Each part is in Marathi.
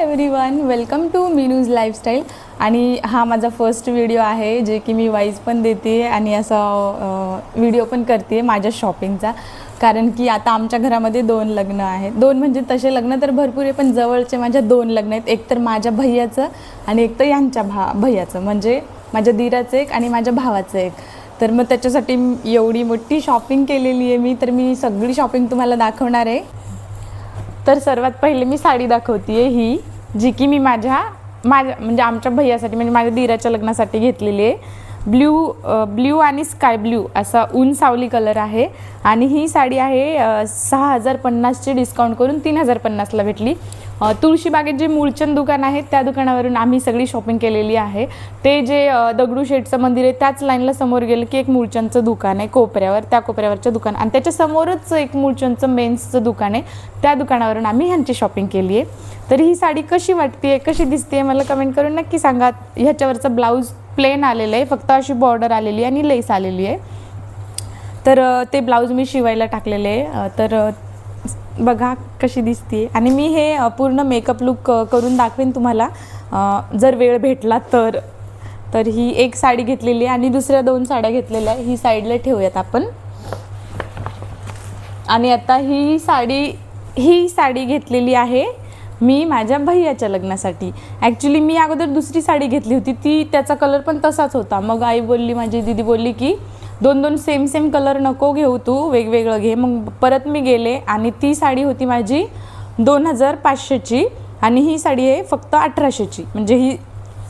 Everyone, welcome to Meenu's lifestyle. आणि हा माझा फर्स्ट व्हिडिओ आहे जे की मी वाईज पण देते आणि असा व्हिडिओ पण करते माझ्या शॉपिंगचा. कारण की आता आमच्या घरामध्ये 2 लग्न आहेत. 2 म्हणजे तसे लग्न तर भरपूर आहे, पण जवळचे माझ्या 2 लग्न आहेत. एक तर माझ्या भैयाचं आणि एक तर यांच्या भैयाचं, म्हणजे माझ्या दीराचं एक आणि माझ्या भावाचं एक. तर मग त्याच्यासाठी एवढी मोठी शॉपिंग केलेली आहे मी. तर मी सगळी शॉपिंग तुम्हाला दाखवणार आहे. तर सर्वात पहिले मी साडी दाखवते आहे, ही जी की मी माझ्या म्हणजे आमच्या भैयासाठी, म्हणजे माझ्या दीराच्या लग्नासाठी घेतलेली आहे. ब्ल्यू आणि स्काय ब्ल्यू असा ऊन सावली कलर आहे. आणि ही साडी आहे 6050ची डिस्काउंट करून 3050ला भेटली. तुळशीबागेत जे मूळचंद दुकान आहे त्या दुकानावरून आम्ही सगळी शॉपिंग केलेली आहे. ते जे दगडूशेठचं मंदिर आहे त्याच लाईनला समोर गेलं की एक मूळचंदचं दुकान आहे कोपऱ्यावर, त्या कोपऱ्यावरचं दुकान, आणि त्याच्या समोरच एक मूळचंदचं मेन्सचं दुकान आहे. त्या दुकानावरून आम्ही ह्यांची शॉपिंग केली आहे. तर ही साडी कशी वाटते, कशी दिसते, मला कमेंट करून नक्की सांगा. ह्याच्यावरचा ब्लाऊज प्लेन आलेलं आहे, फक्त अशी बॉर्डर आलेली आणि लेस आलेली आहे. तर ते ब्लाऊज मी शिवायला टाकलेले आहे. तर बघा कशी दिसते. आणि मी हे पूर्ण मेकअप लुक करून दाखवेन तुम्हाला जर वेळ भेटला तर. तर ही एक साडी घेतलेली आहे आणि दुसऱ्या 2 साड्या घेतलेल्या आहे. ही साईडला ठेवूयात आपण. आणि आता ही साडी घेतलेली आहे मी माझ्या भैयाच्या लग्नासाठी. ॲक्च्युली मी अगोदर दुसरी साडी घेतली होती, ती त्याचा कलर पण तसाच होता. मग आई बोलली, माझी दीदी बोलली की 2 सेम कलर नको घेऊ, तू वेगवेगळं घे. मग परत मी गेले आणि ती साडी होती माझी 2500ची आणि ही साडी आहे फक्त 1800ची. म्हणजे ही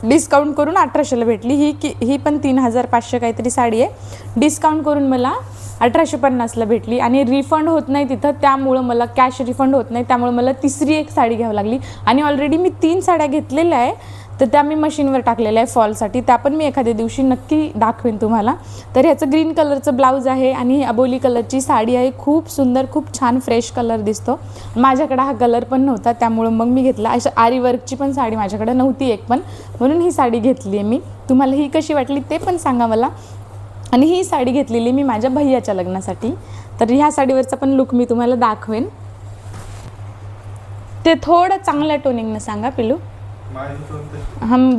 डिस्काउंट करून 1800ला भेटली. ही पण 3500 काहीतरी साडी आहे, डिस्काउंट करून मला 1850ला भेटली. आणि रिफंड होत नाही तिथं, त्यामुळं मला कॅश रिफंड होत नाही, त्यामुळे मला तिसरी एक साडी घ्यावी लागली. आणि ऑलरेडी मी 3 साड्या घेतलेल्या आहे, तर त्या मी मशीनवर टाकलेल्या आहे फॉलसाठी. त्या पण मी एखाद्या दिवशी नक्की दाखवेन तुम्हाला. तर ह्याचं ग्रीन कलरचं ब्लाऊज आहे आणि ही अबोली कलरची साडी आहे. खूप सुंदर, खूप छान फ्रेश कलर दिसतो. माझ्याकडे हा कलर पण नव्हता, त्यामुळं मग मी घेतला. अशा आरी वर्कची पण साडी माझ्याकडे नव्हती एक पण, म्हणून ही साडी घेतली आहे मी. तुम्हाला ही कशी वाटली ते पण सांगा मला. आणि ही साडी घेतलेली मी माझ्या भैयाच्या लग्नासाठी. तर ह्या साडीवरचा पण लुक मी तुम्हाला दाखवेन. ते थोडं चांगल्या टोनिंगनं सांगा पिलू.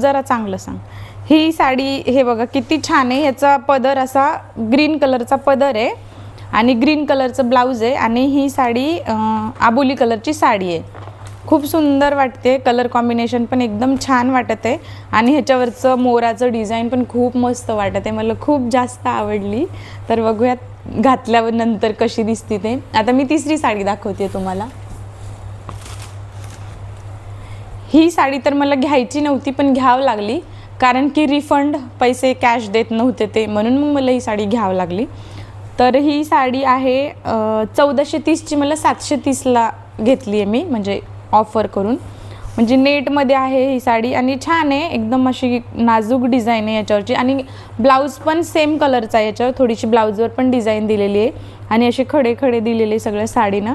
जरा चांगलं सांग. ही साडी हे बघा किती छान आहे. ह्याचा पदर असा ग्रीन कलरचा पदर आहे आणि ग्रीन कलरचं ब्लाऊज आहे. आणि ही साडी आबोली कलरची साडी आहे. खूप सुंदर वाटते, कलर कॉम्बिनेशन पण एकदम छान वाटत आहे. आणि ह्याच्यावरचं मोराचं डिझाईन पण खूप मस्त वाटत आहे, मला खूप जास्त आवडली. तर बघूयात घातल्यावर नंतर कशी दिसते ते. आता मी तिसरी साडी दाखवते तुम्हाला. ही साडी तर मला घ्यायची नव्हती पण घ्यावं लागली, कारण की रिफंड पैसे कॅश देत नव्हते ते, म्हणून मग मला ही साडी घ्यावं लागली. तर ही साडी आहे 1430ची, मला 730ला घेतली आहे मी, म्हणजे ऑफर करून. म्हणजे नेटमध्ये आहे ही साडी आणि छान आहे, एकदम अशी नाजूक डिझाईन आहे याच्यावरची. आणि ब्लाऊज पण सेम कलरचा आहे, याच्यावर थोडीशी ब्लाऊजवर पण डिझाईन दिलेली आहे आणि असे खडे खडे दिलेले सगळ्या साडीनं.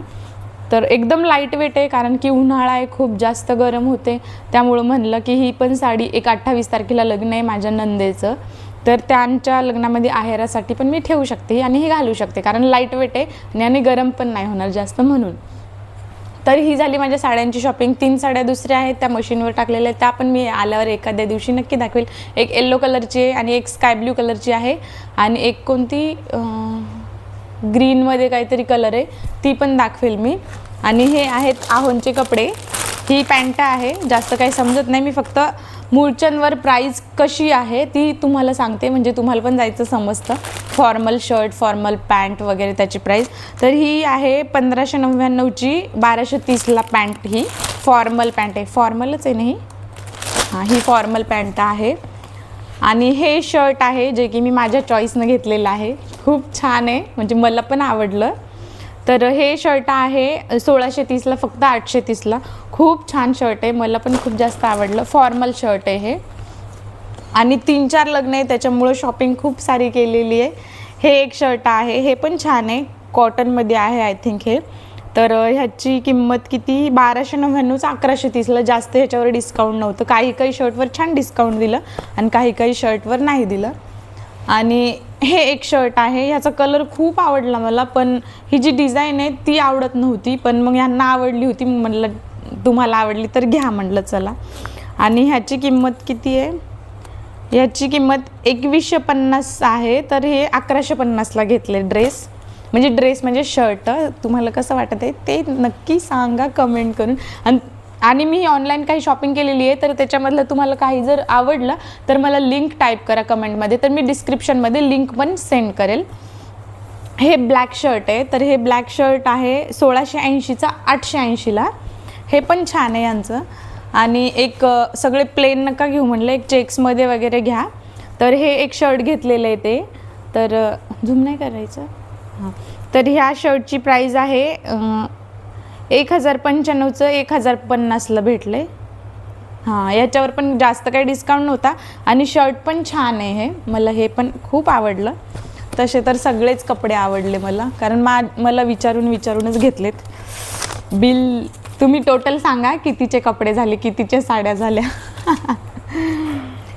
तर एकदम लाईट वेट आहे, कारण की उन्हाळा आहे, खूप जास्त गरम होते, त्यामुळं म्हणलं की ही पण साडी एक 28 तारखेला लग्न आहे माझ्या नंदेचं, तर त्यांच्या लग्नामध्ये आहेरासाठी पण मी ठेवू शकते आणि ही घालू शकते, कारण लाईट वेट आहे आणि गरम पण नाही होणार जास्त म्हणून. तर ही झाली माझ्या साड्यांची शॉपिंग. 3 साड्या दुसऱ्या आहेत त्या मशीनवर टाकलेल्या आहेत, त्या पण मी आल्यावर एखाद्या दिवशी नक्की दाखवेल. एक येल्लो कलरची आहे आणि एक स्काय ब्ल्यू कलरची आहे आणि एक कोणती ग्रीनमध्ये काहीतरी कलर आहे, ती पण दाखवेल मी. आणि हे आहेत आहोंचे कपडे. ही पॅन्ट आहे, जास्त काही समजत नाही, मी फक्त मूळचंदवर प्राईस कशी आहे ती तुम्हाला सांगते, म्हणजे तुम्हाला पण जायचं समजतं. फॉर्मल शर्ट, फॉर्मल पॅन्ट वगैरे त्याची प्राईस. तर ही आहे 1599ची, 1230ला पॅन्ट. ही फॉर्मल पॅन्ट आहे, फॉर्मलच आहे ना ही. हां, ही फॉर्मल पॅन्ट आहे. आणि हे शर्ट आहे जे की मी माझ्या चॉईसनं घेतलेलं आहे, खूप छान आहे, म्हणजे मला पण आवडलं. तर हे शर्ट आहे 1630ला, फक्त 830ला. खूप छान शर्ट आहे, मला पण खूप जास्त आवडलं. फॉर्मल शर्ट आहे हे. आणि 3-4 लग्न आहे, त्याच्यामुळं शॉपिंग खूप सारी केलेली आहे. हे एक शर्ट आहे, हे पण छान आहे, कॉटनमध्ये आहे आय थिंक हे. तर ह्याची किंमत किती, 1299चं 1130ला. जास्त ह्याच्यावर डिस्काउंट नव्हतं. काही शर्टवर छान डिस्काउंट दिलं आणि काही शर्टवर नाही दिलं. आणि हे एक शर्ट आहे, ह्याचा कलर खूप आवडला मला, पण ही जी डिझाईन आहे ती आवडत नव्हती, पण मग ह्यांना आवडली होती. मग म्हणलं तुम्हाला आवडली तर घ्या म्हटलं चला. आणि ह्याची किंमत किती आहे? ह्याची किंमत 2150 आहे. तर हे 1150ला घेतले ड्रेस म्हणजे शर्ट. तुम्हाला कसं वाटत आहे ते नक्की सांगा कमेंट करून. आणि मी ऑनलाईन काही शॉपिंग केलेली आहे, तर त्याच्यामधलं तुम्हाला काही जर आवडलं तर मला लिंक टाईप करा कमेंटमध्ये, तर मी डिस्क्रिप्शनमध्ये लिंक पण सेंड करेल. हे ब्लॅक शर्ट आहे. तर हे ब्लॅक शर्ट आहे 1680चा 880ला. हे पण छान आहे यांचं. आणि एक सगळे प्लेन नका घेऊ म्हणलं, एक चेक्समध्ये वगैरे घ्या. तर हे एक शर्ट घेतलेलं आहे ते. तर झूम नाही करायचं. हां, तर ह्या शर्टची प्राईज आहे 1095चं 1050ला भेटले. हां, याच्यावर पण जास्त काही डिस्काउंट नव्हता. आणि शर्ट पण छान आहे हे, मला हे पण खूप आवडलं. तसे तर सगळेच कपडे आवडले मला, कारण मला विचारूनच घेतलेत. बिल तुम्ही टोटल सांगा कितीचे कपडे झाले, कितीच्या साड्या झाल्या.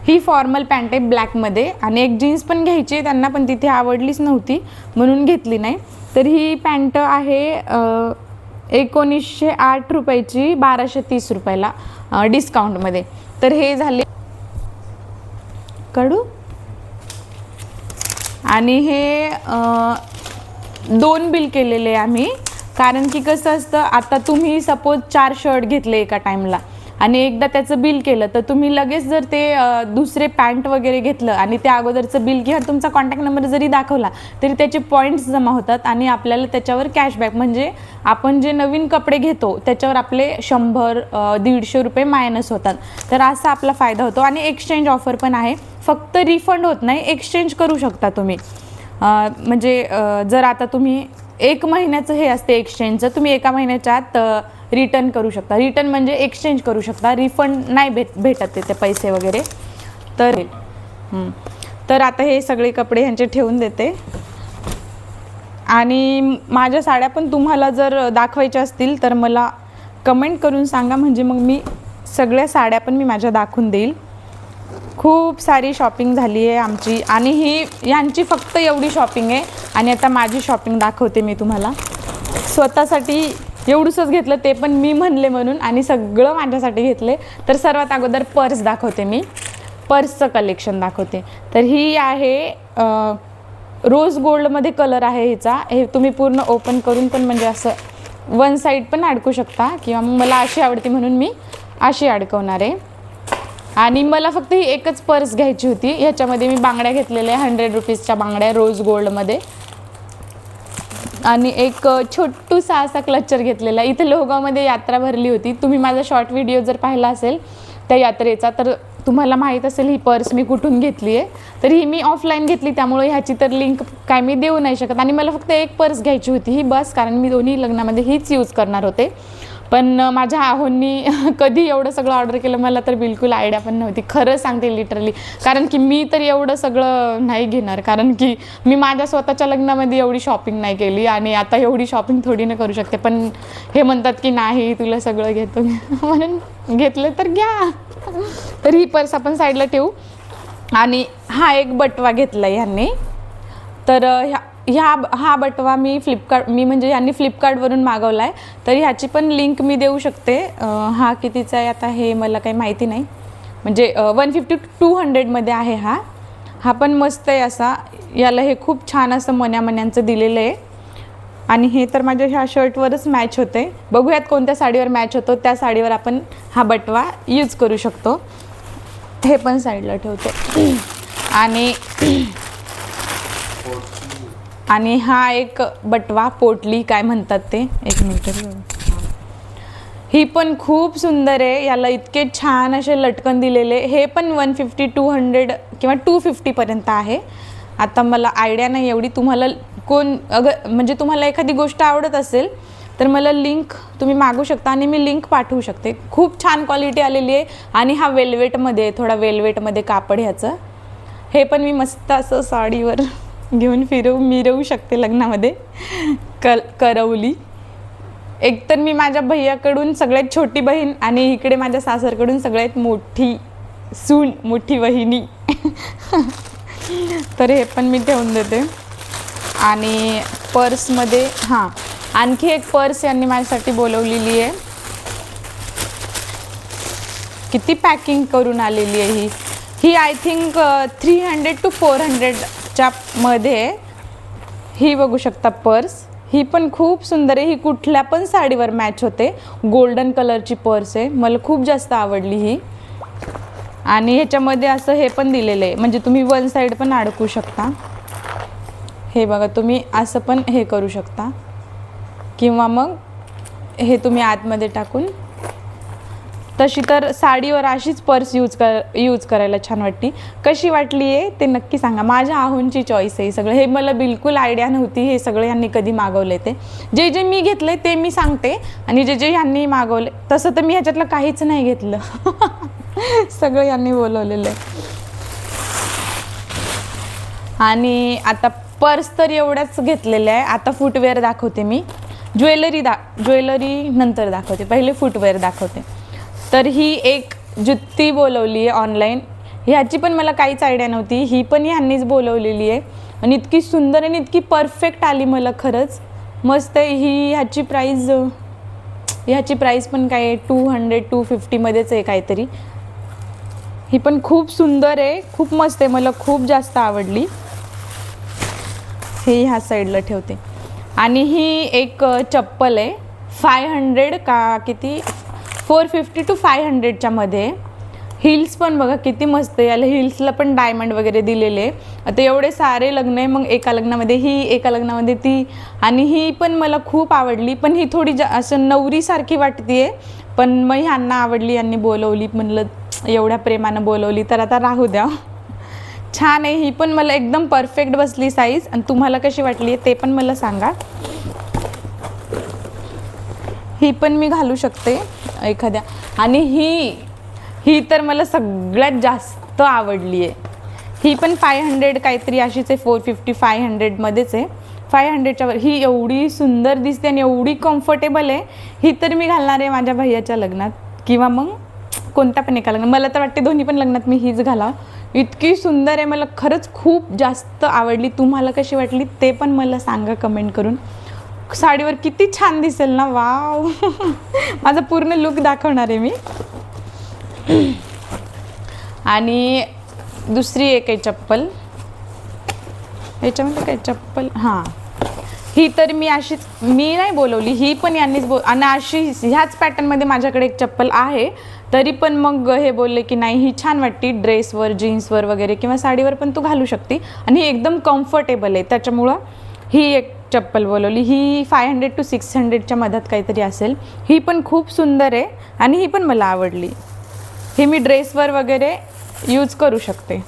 ही फॉर्मल पॅन्ट आहे ब्लॅकमध्ये. आणि एक जीन्स पण घ्यायची आहे त्यांना, पण तिथे आवडलीच नव्हती म्हणून घेतली नाही. तर ही पॅन्ट आहे 1908 रुपयाची 1230 रुपयाला डिस्काउंटमध्ये. तर हे झाले कडू. आणि हे 2 बिल केलेले आम्ही, कारण की कसं असतं, आता तुम्ही सपोज 4 शर्ट घेतले एका टाईमला आणि एकदा त्याचं बिल केलं, तर तुम्ही लगेच जर ते दुसरे पॅन्ट वगैरे घेतलं आणि त्या अगोदरचं बिल किंवा तुमचा कॉन्टॅक्ट नंबर जरी दाखवला तरी त्याचे पॉईंट्स जमा होतात आणि आपल्याला त्याच्यावर कॅशबॅक, म्हणजे आपण जे नवीन कपडे घेतो त्याच्यावर आपले 100-150 रुपये मायनस होतात. तर असा आपला फायदा होतो. आणि एक्सचेंज ऑफर पण आहे. फक्त रिफंड होत नाही, एक्सचेंज करू शकता तुम्ही. म्हणजे जर आता तुम्ही 1 महिन्याचं हे असते एक्सचेंजचं, तुम्ही 1 महिन्याच्या आत रिटर्न करू शकता. रिटर्न म्हणजे एक्सचेंज करू शकता, रिफंड नाही भेटत ते पैसे वगैरे. तर आता हे सगळे कपडे ह्यांचे ठेवून देते. आणि माझ्या साड्या पण तुम्हाला जर दाखवायच्या असतील तर मला कमेंट करून सांगा, म्हणजे मग मी सगळ्या साड्या पण मी माझ्या दाखवून देईल. खूप सारी शॉपिंग झाली आहे आमची. आणि यांची फक्त एवढी शॉपिंग आहे. आणि आता माझी शॉपिंग दाखवते मी तुम्हाला. स्वतःसाठी एवढंच घेतलं, ते पण मी म्हणले म्हणून, आणि सगळं माझ्यासाठी घेतले. तर सर्वात अगोदर पर्स दाखवते मी, पर्सचं कलेक्शन दाखवते. तर ही आहे रोज गोल्डमध्ये कलर आहे हिचा. हे तुम्ही पूर्ण ओपन करून पण म्हणजे असं वन साईड पण अडकू शकता, किंवा मग मला अशी आवडते म्हणून मी अशी अडकवणार आहे. आणि मला फक्त ही एकच पर्स घ्यायची होती. ह्याच्यामध्ये मी बांगड्या घेतलेल्या 100 रुपीजच्या बांगड्या रोज गोल्डमध्ये. आणि एक छोटूसा असा क्लचर घेतलेला. इथे लोहगावमध्ये यात्रा भरली होती. तुम्ही माझा शॉर्ट व्हिडिओ जर पाहिला असेल त्या यात्रेचा, तर तुम्हाला माहीत असेल ही पर्स मी कुठून घेतली आहे. तर ही मी ऑफलाईन घेतली, त्यामुळे ह्याची तर लिंक काय मी देऊ नाही शकत. आणि मला फक्त एक पर्स घ्यायची होती ही बस, कारण मी दोन्ही लग्नामध्ये हीच यूज करणार होते. पण माझ्या आहोंनी कधी एवढं सगळं ऑर्डर केलं मला तर बिलकुल आयडिया पण नव्हती, खरं सांगते लिटरली. कारण की मी तर एवढं सगळं नाही घेणार, कारण की मी माझ्या स्वतःच्या लग्नामध्ये एवढी शॉपिंग नाही केली आणि आता एवढी शॉपिंग थोडी ना करू शकते. पण हे म्हणतात की नाही तुला सगळं घेतो म्हणून घेतलं तर घ्या. तर ही पर्स आपण साईडला ठेवू. आणि एक बटवा घेतला ह्यांनी. तर हा बटवा मी म्हणजे यांनी फ्लिपकार्टवरून मागवला आहे. तर ह्याची पण लिंक मी देऊ शकते. हा कितीचा आहे आता हे मला काही माहिती नाही, म्हणजे 150-200मध्ये आहे हा पण मस्त आहे असा. याला हे खूप छान असं मण्यांचं दिलेलं आहे. आणि हे तर माझ्या ह्या शर्टवरच मॅच होते. बघूयात कोणत्या साडीवर मॅच होतो, त्या साडीवर आपण हा बटवा यूज करू शकतो. हे पण साईडला ठेवतो. आणि हा एक बटवा, पोटली काय म्हणतात ते, एक मिनिट. ही पण खूप सुंदर आहे. याला इतके छान असे लटकन दिलेले. हे पण 150-200 किंवा 250पर्यंत आहे. आता मला आयडिया नाही एवढी. तुम्हाला म्हणजे तुम्हाला एखादी गोष्ट आवडत असेल तर मला लिंक तुम्ही मागू शकता आणि मी लिंक पाठवू शकते. खूप छान क्वालिटी आलेली आहे. आणि हा वेल्वेटमध्ये, थोडा वेल्वेटमध्ये कापड ह्याचं. हे पण मी मस्त असं साडीवर घेऊन मिरवू शकते लग्नामध्ये. करवली. एकतर मी माझ्या भैयाकडून सगळ्यात छोटी बहीण आणि इकडे माझ्या सासरकडून सगळ्यात मोठी सून, मोठी वहिनी. तर हे पण मी ठेवून देते. आणि पर्समध्ये आणखी एक पर्स यांनी माझ्यासाठी बोलवलेली आहे. किती पॅकिंग करून आलेली आहे ही आय थिंक 300 to 400च्या मध्ये आहे. ही बघू शकता पर्स, ही पण खूप सुंदर आहे. ही कुठल्या पण साडीवर मॅच होते. गोल्डन कलरची पर्स आहे, मला खूप जास्त आवडली ही. आणि ह्याच्यामध्ये असं हे पण दिलेलं आहे, म्हणजे तुम्ही वन साईड पण अडकू शकता. हे बघा, तुम्ही असं पण हे करू शकता, किंवा मग हे तुम्ही आतमध्ये टाकून. तशी तर साडीवर अशीच पर्स यूज करायला छान वाटते. कशी वाटली आहे ते नक्की सांगा. माझ्या आहोंची चॉईस आहे सगळं. हे मला बिलकुल आयडिया नव्हती, हे सगळं यांनी कधी मागवले ते. जे मी घेतले ते मी सांगते, आणि जे यांनी मागवले तसं तर मी ह्याच्यातलं काहीच नाही घेतलं. सगळं यांनी बोलवलेलं आहे. आणि आता पर्स तर एवढ्याच घेतलेल्या आहे. आता फुटवेअर दाखवते मी. ज्वेलरी नंतर दाखवते, पहिले फुटवेअर दाखवते. तर ही एक जुत्ती बोलवली आहे ऑनलाईन. ह्याची पण मला काहीच आयडिया नव्हती, ही पण ह्यांनीच बोलवलेली आहे. आणि इतकी सुंदर आणि इतकी परफेक्ट आली मला, खरंच मस्त आहे ही. ह्याची प्राईस पण काय 200-250 मध्येच आहे काहीतरी. ही पण खूप सुंदर आहे, खूप मस्त आहे, मला खूप जास्त आवडली. हे ह्या साईडला ठेवते. आणि ही एक चप्पल आहे, 500 का किती, 450 to 500च्या मध्ये. हिल्स पण बघा किती मस्त आहे. याला हिल्सला पण डायमंड वगैरे दिलेले. आता एवढे सारे लग्न आहे, मग एका लग्नामध्ये ही, एका लग्नामध्ये ती. आणि ही पण मला खूप आवडली, पण ही थोडी असं नवरीसारखी वाटते आहे. पण मग ह्यांना आवडली, यांनी बोलवली. म्हणलं एवढ्या प्रेमानं बोलवली तर आता राहू द्या. छान आहे, ही पण मला एकदम परफेक्ट बसली साईज. आणि तुम्हाला कशी वाटली ते पण मला सांगा. ही पण मी घालू शकते एखाद्या. आणि ही तर मला सगळ्यात जास्त आवडली आहे. ही पण 500 काहीतरी अशीच आहे, 450-500 मध्येच आहे. 500च्या वर. ही एवढी सुंदर दिसते आणि एवढी कम्फर्टेबल आहे. ही तर मी घालणार आहे माझ्या भैयाच्या लग्नात, किंवा मग कोणत्या पण एका लग्नात. मला तर वाटते दोन्ही पण लग्नात मी हीच घालावं. इतकी सुंदर आहे, मला खरंच खूप जास्त आवडली. तुम्हाला कशी वाटली ते पण मला सांगा कमेंट करून. साडीवर किती छान दिसेल ना, वाव. माझा पूर्ण लुक दाखवणार आहे मी. आणि दुसरी एक आहे चप्पल. याच्यामध्ये काय चप्पल, हां, ही तर मी नाही बोलवली, ही पण यांनीच आणि अशी ह्याच पॅटर्नमध्ये माझ्याकडे एक चप्पल आहे. तरी पण मग हे बोलले की नाही, ही छान वाटते ड्रेसवर, जीन्सवर वगैरे, किंवा साडीवर पण तू घालू शकते. आणि ही एकदम कम्फर्टेबल आहे, त्याच्यामुळं ही एक चप्पल बोलवली. ही 500 to 600च्या मध्यात काहीतरी असेल. ही पण खूप सुंदर आहे आणि ही पण मला आवडली. ही मी ड्रेसवर वगैरे यूज करू शकते.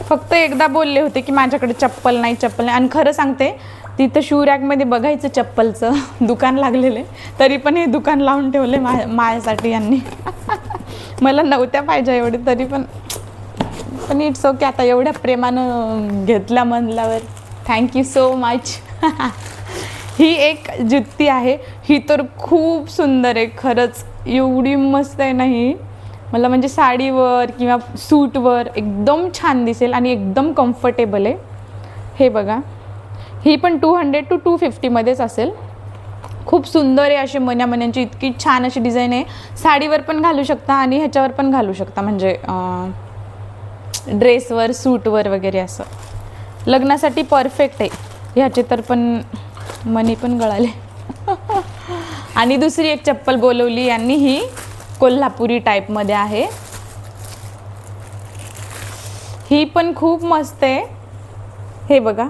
फक्त एकदा बोलले होते की माझ्याकडे चप्पल नाही. आणि खरं सांगते, तिथं शू रॅकमध्ये बघायचं चप्पलचं दुकान लागलेलं आहे, तरी पण हे दुकान लावून ठेवले माझ्यासाठी यांनी. मला नव्हत्या पाहिजे एवढे, तरी पण इट्स ओके. आता एवढ्या प्रेमानं घेतल्या म्हणल्यावर थँक्यू सो मच. ही एक जुत्ती आहे, ही तर खूप सुंदर आहे खरंच. एवढी मस्त आहे ना ही, मला म्हणजे साडीवर किंवा सूटवर एकदम छान दिसेल आणि एकदम कम्फर्टेबल आहे. हे बघा, ही पण 200 to 250 मध्येच असेल. खूप सुंदर आहे, अशी मण्यांची इतकी छान अशी डिझाईन आहे. साडीवर पण घालू शकता आणि ह्याच्यावर पण घालू शकता, म्हणजे ड्रेसवर, सूटवर वगैरे असं. लग्नासाठी परफेक्ट आहे. ह्याचे तर पण मणी पण गळाले. आणि दुसरी एक चप्पल बोलवली यांनी, ही कोल्हापुरी टाईपमध्ये आहे. ही पण खूप मस्त आहे. हे बघा,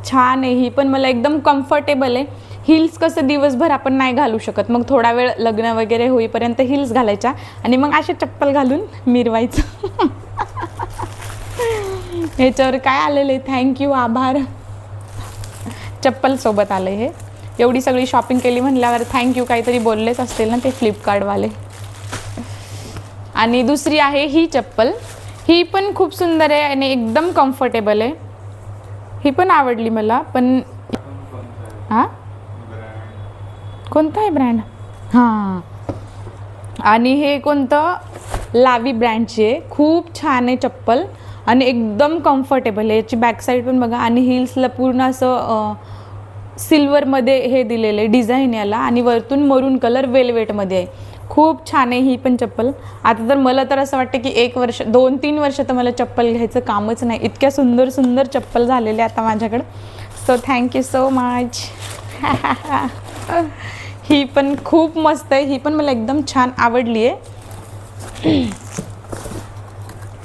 छान आहे. ही पण मला एकदम कम्फर्टेबल आहे. हिल्स कसं दिवसभर आपण नाही घालू शकत, मग थोडा वेळ लग्न वगैरे होईपर्यंत हिल्स घालायच्या आणि मग असे चप्पल घालून मिरवायचं. ह्याच्यावर काय आलेले, थँक्यू, आभार. चप्पल सोबत आलं हे. एवढी सगळी शॉपिंग केली म्हणल्यावर थँक्यू काहीतरी बोललेच असतील ना ते फ्लिपकार्टवाले. आणि दुसरी आहे ही चप्पल. ही पण खूप सुंदर आहे आणि एकदम कम्फर्टेबल आहे. ही पण आवडली मला. पण हां, कोणता आहे ब्रँड? हां, आणि हे कोणतं, लावी ब्रँडची आहे. खूप छान आहे चप्पल आणि एकदम कम्फर्टेबल आहे. याची बॅक साईड पण बघा. आणि हिल्सला पूर्ण असं सिल्वरमध्ये हे दिलेलं आहे डिझाईन याला, आणि वरतून मरून कलर वेलवेटमध्ये आहे. खूप छान आहे ही पण चप्पल. आता तर मला तर असं वाटतं की 1 वर्ष 2-3 वर्ष तर मला चप्पल घ्यायचं कामच नाही, इतक्या सुंदर सुंदर चप्पल झालेल्या आता माझ्याकडं. So thank you so much. ही पण खूप मस्त आहे, ही पण मला एकदम छान आवडली आहे.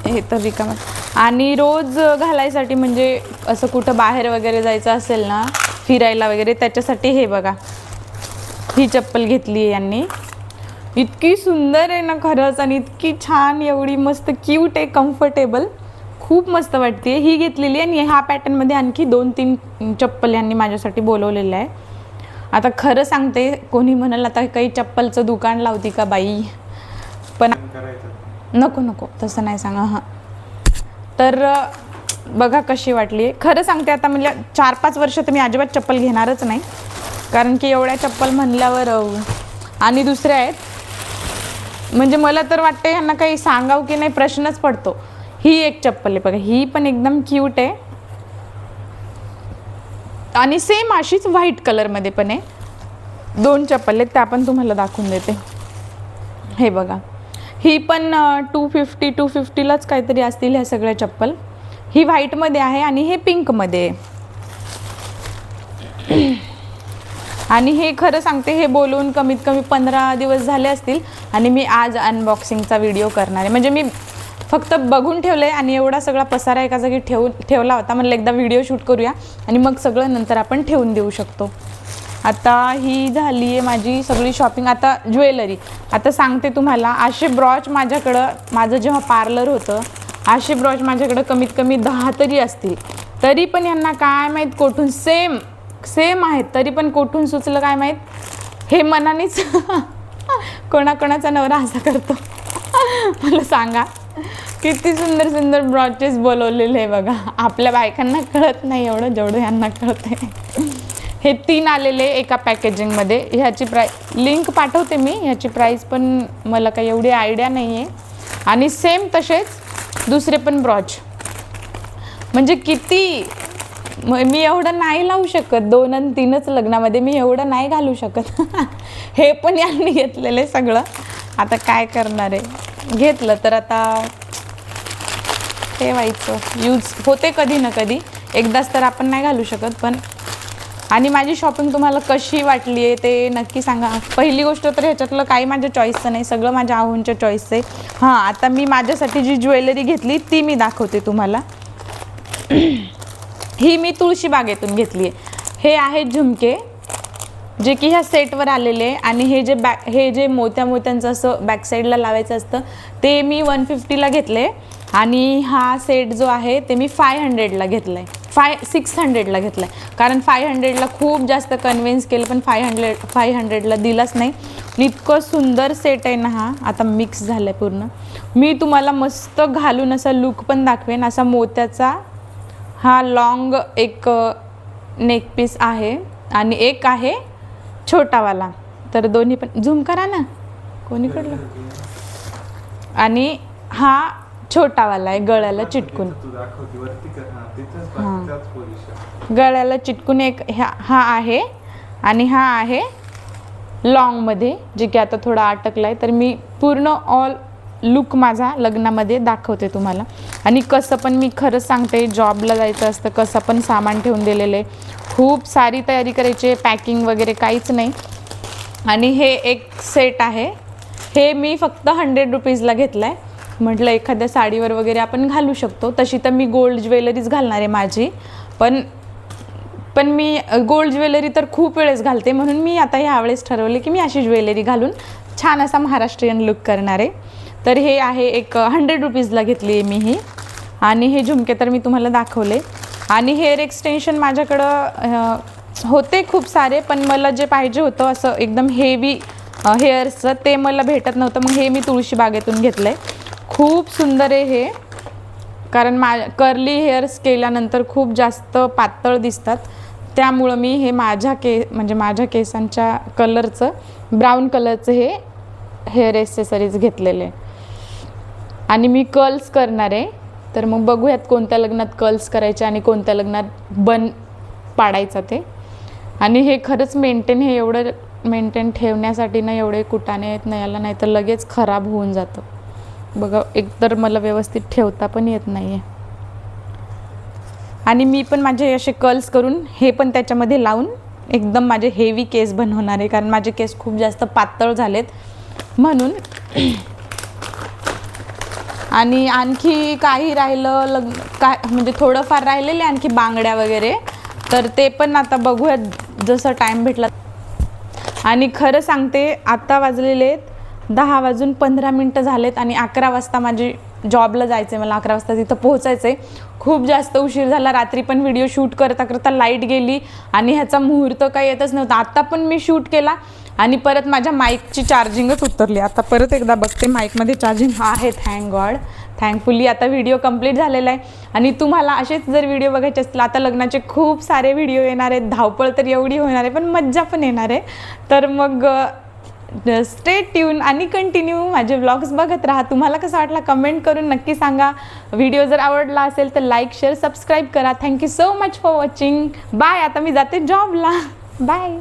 हे तर रिकामं. आणि रोज घालायसाठी म्हणजे असं कुठं बाहेर वगैरे जायचं असेल ना, फिरायला वगैरे, त्याच्यासाठी हे बघा ही चप्पल घेतली आहे यांनी. इतकी सुंदर आहे ना खरंच, आणि इतकी छान, एवढी मस्त क्यूट आहे, कम्फर्टेबल, खूप मस्त वाटते. ही घेतलेली आहे. आणि ह्या पॅटर्नमध्ये आणखी 2-3 चप्पल यांनी माझ्यासाठी बोलवलेलं आहे. आता खरं सांगते, कोणी म्हणाल आता काही चप्पलचं दुकान लावती का बाई, पण नको नको तसं नाही सांगा. हां, तर बघा कशी वाटली आहे. खरं सांगते, आता म्हणजे 4-5 वर्ष तर मी अजिबात चप्पल घेणारच नाही, कारण की एवढ्या चप्पल म्हणल्यावर. आणि दुसऱ्या आहेत, म्हणजे मला तर वाटतं ह्यांना काही सांगावं की नाही प्रश्नच पडतो. ही एक चप्पल आहे बघा, ही पण एकदम क्यूट आहे, आणि सेम अशीच व्हाईट कलरमध्ये पण आहे. 2 चप्पल आहेत, त्या पण तुम्हाला दाखवून देते. हे बघा, ही पण 250-250लाच काहीतरी असतील ह्या सगळ्या चप्पल. ही व्हाईटमध्ये आहे आणि हे पिंकमध्ये आहे. आणि हे खरं सांगते, हे बोलून कमीत कमी 15 दिवस झाले असतील, आणि मी आज अनबॉक्सिंगचा व्हिडिओ करणार आहे. म्हणजे मी फक्त बघून ठेवलं आहे, आणि एवढा सगळा पसारा एका जागी ठेवला होता. म्हणलं एकदा व्हिडिओ शूट करूया, आणि मग सगळं नंतर आपण ठेवून देऊ शकतो. आता ही झाली आहे माझी सगळी शॉपिंग. आता ज्वेलरी. आता सांगते तुम्हाला, असे ब्रॉच माझ्याकडं, माझं जेव्हा पार्लर होतं, असे ब्रॉच माझ्याकडं कमीत कमी 10 तरी असतील. तरी पण यांना काय माहीत कोठून, सेम आहेत, तरी पण कोठून सुचलं काय माहीत. हे मनानेच कोणाकोणाचा नवरा असा करतो. मला सांगा, किती सुंदर सुंदर ब्रॉचेस बोलवलेले आहे बघा. आपल्या बायकांना कळत नाही एवढं जेवढं यांना कळत आहे. हे 3 आलेले एका पॅकेजिंगमध्ये. ह्याची लिंक पाठवते मी. ह्याची प्राईस पण मला काही एवढी आयडिया नाही आहे. आणि सेम तसेच दुसरे पण ब्रॉच, म्हणजे किती, मी एवढं नाही लावू शकत. 2 आणि 3च लग्नामध्ये मी एवढं नाही घालू शकत. हे पण यांनी घेतलेलं सगळं. आता काय करणार आहे, घेतलं तर आता ठेवायचं, यूज होते कधी ना कधी, एकदाच तर आपण नाही घालू शकत. पण आणि माझी शॉपिंग तुम्हाला कशी वाटली आहे ते नक्की सांगा. पहिली गोष्ट तर ह्याच्यातलं काही माझ्या चॉईसचं नाही, सगळं माझ्या आहोंच्या चॉईसचं आहे. हां, आता मी माझ्यासाठी जी ज्वेलरी घेतली ती मी दाखवते तुम्हाला. ही मी तुळशीबागेतून घेतली आहे. हे आहेत झुमके, जे की ह्या सेटवर आलेले आहे. आणि हे जे मोत्यांचं असं बॅक साईडला लावायचं असतं, ते मी 150ला घेतले. आणि हा सेट जो आहे ते मी 500ला घेतला आहे, 600ला घेतला आहे. कारण 500ला खूप जास्त कन्व्हिन्स केलं, पण 500ला दिलाच नाही. इतकं सुंदर सेट आहे ना हा. आता मिक्स झालं आहे पूर्ण. मी तुम्हाला मस्त घालून असा लुक पण दाखवेन. असा मोत्याचा हा लॉंग एक नेक पीस आहे, आणि एक आहे छोटावाला. तर दोन्ही पण झूम करा ना कोणीकडलं. आणि हा छोटावाला आहे गळ्याला चिटकून. हां, गळ्याला चिटकून एक हा आहे, आणि हा आहे लॉंगमध्ये, जे की आता थोडा अटकला आहे. तर मी पूर्ण ऑल लुक माझा लग्नामध्ये दाखवते तुम्हाला. आणि कसं पण, मी खरंच सांगते, जॉबला जायचं असतं, कसं पण सामान ठेवून दिलेलं आहे. खूप सारी तयारी करायची, पॅकिंग वगैरे काहीच नाही. आणि हे एक सेट आहे, हे मी फक्त 100 रुपीजला घेतलं आहे. म्हटलं एखाद्या साडीवर वगैरे आपण घालू शकतो. तशी तर मी गोल्ड ज्वेलरीच घालणार आहे माझी, पण मी गोल्ड ज्वेलरी तर खूप वेळेस घालते, म्हणून मी आता ह्यावेळेस ठरवले की मी अशी ज्वेलरी घालून छान असा महाराष्ट्रीयन लुक करणार आहे. तर हे आहे एक 100 रुपीजला घेतली आहे मी ही. आणि हे झुमके तर मी तुम्हाला दाखवले. आणि हेअर एक्सटेन्शन माझ्याकडं होते खूप सारे, पण मला जे पाहिजे होतं असं एकदम हेवी हेअर्सचं, ते मला भेटत नव्हतं. मग हे मी तुळशीबागेतून घेतलं आहे. खूप सुंदर आहे हे, कारण कर्ली हेअर्स केल्यानंतर खूप जास्त पातळ दिसतात. त्यामुळं मी हे माझ्या केसांच्या कलरचं, ब्राऊन कलरचं हे हेअर ॲक्सेसरीज घेतलेले. आणि मी कर्ल्स करणार आहे. तर मग बघूयात कोणत्या लग्नात कर्ल्स करायचे आणि कोणत्या लग्नात बन पाडायचा ते. आणि हे खरंच मेंटेन, हे एवढं मेंटेन ठेवण्यासाठी ना एवढे कुटाणे आहेत ना याला, नाही तर लगेच खराब होऊन जातं बघा. एकतर मला व्यवस्थित ठेवता पण येत नाही आहे. आणि मी पण माझे असे कर्ल्स करून हे पण त्याच्यामध्ये लावून एकदम माझे हेवी केस बनवणार आहे, कारण माझे केस खूप जास्त पातळ झालेत म्हणून. आणि आणखी काही राहिलं काय म्हणजे थोडंफार राहिलेले आणखी बांगड्या वगैरे, तर ते पण आता बघूयात जसं टाईम भेटला. आणि खरं सांगते आता वाजलेले 10:15 झालेत आणि 11 वाजता माझी जॉबला जायचं आहे, मला 11 वाजता तिथं पोहोचायचं आहे. खूप जास्त उशीर झाला. रात्री पण व्हिडिओ शूट करता करता लाईट गेली आणि ह्याचा मुहूर्त काही येतच नव्हता. आत्ता पण मी शूट केला आणि परत माझ्या माईकची चार्जिंगच उतरली. आता परत एकदा बघते माईकमध्ये चार्जिंग आहे, थँक गॉड. थँकफुली आता व्हिडिओ कंप्लीट झालेला आहे. आणि तुम्हाला असेच जर व्हिडिओ बघायचे असतील, आता लग्नाचे खूप सारे व्हिडिओ येणार आहेत, धावपळ तर एवढी होणार आहे पण मज्जा पण येणार आहे. तर मग स्टे ट्यून आणि कंटिन्यू माझे व्लॉग्स बघत राहा. तुम्हाला कसं वाटला कमेंट करून नक्की सांगा. व्हिडिओ जर आवडला असेल तर लाईक शेअर सबस्क्राईब करा. Thank you so much for watching. Bye. आता मी जाते जॉबला. बाय.